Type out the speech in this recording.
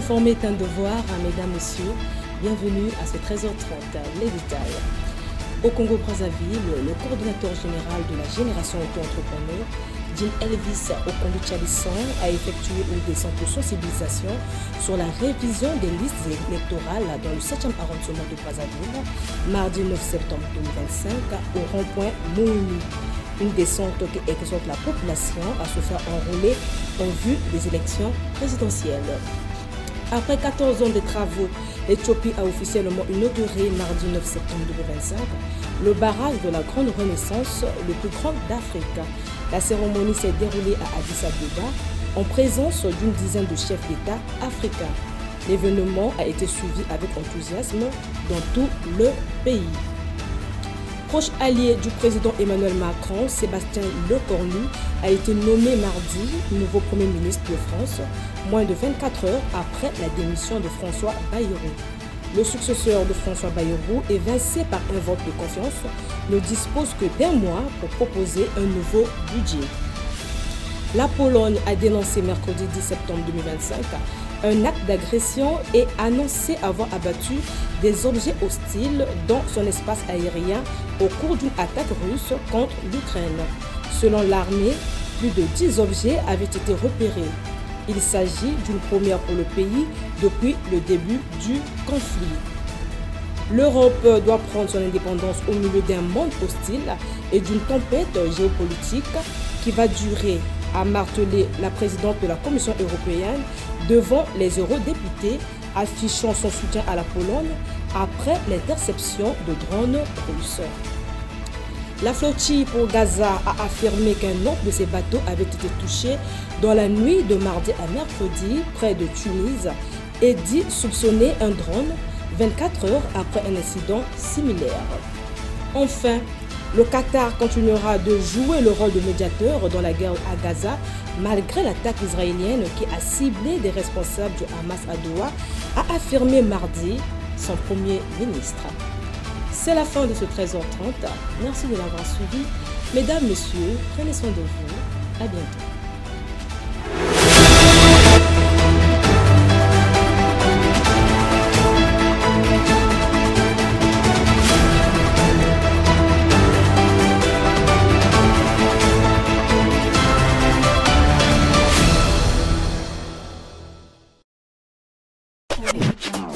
s'informer est un devoir, mesdames, messieurs. Bienvenue à ce 13h30. Les détails. Au Congo-Brazzaville, le coordonnateur général de la génération auto-entrepreneur, Jean Elvis Okondu-Chalisson, a effectué une descente de sensibilisation sur la révision des listes électorales dans le 7e arrondissement de Brazzaville, mardi 9 septembre 2025, au rond-point Mouni. Une descente qui exhorte la population à se faire enrôler en vue des élections présidentielles. Après 14 ans de travaux, l'Éthiopie a officiellement inauguré mardi 9 septembre 2025 le barrage de la Grande Renaissance, le plus grand d'Afrique. La cérémonie s'est déroulée à Addis Abeba en présence d'une dizaine de chefs d'État africains. L'événement a été suivi avec enthousiasme dans tout le pays. Proche allié du président Emmanuel Macron, Sébastien Lecornu a été nommé mardi nouveau Premier ministre de France, moins de 24 heures après la démission de François Bayrou. Le successeur de François Bayrou, évincé par un vote de confiance, ne dispose que d'un mois pour proposer un nouveau budget. La Pologne a dénoncé mercredi 10 septembre 2025 un acte d'agression et annoncé avoir abattu des objets hostiles dans son espace aérien au cours d'une attaque russe contre l'Ukraine. Selon l'armée, plus de 10 objets avaient été repérés. Il s'agit d'une première pour le pays depuis le début du conflit. L'Europe doit prendre son indépendance au milieu d'un monde hostile et d'une tempête géopolitique qui va durer, a martelé la présidente de la Commission européenne devant les eurodéputés, affichant son soutien à la Pologne après l'interception de drones russes. La flottille pour Gaza a affirmé qu'un nombre de ses bateaux avait été touché dans la nuit de mardi à mercredi près de Tunis et dit soupçonner un drone 24 heures après un incident similaire. Enfin, le Qatar continuera de jouer le rôle de médiateur dans la guerre à Gaza malgré l'attaque israélienne qui a ciblé des responsables du Hamas à Doha, a affirmé mardi son Premier ministre. C'est la fin de ce 13h30. Merci de l'avoir suivi. Mesdames, Messieurs, prenez soin de vous. À bientôt. Audio Jungle.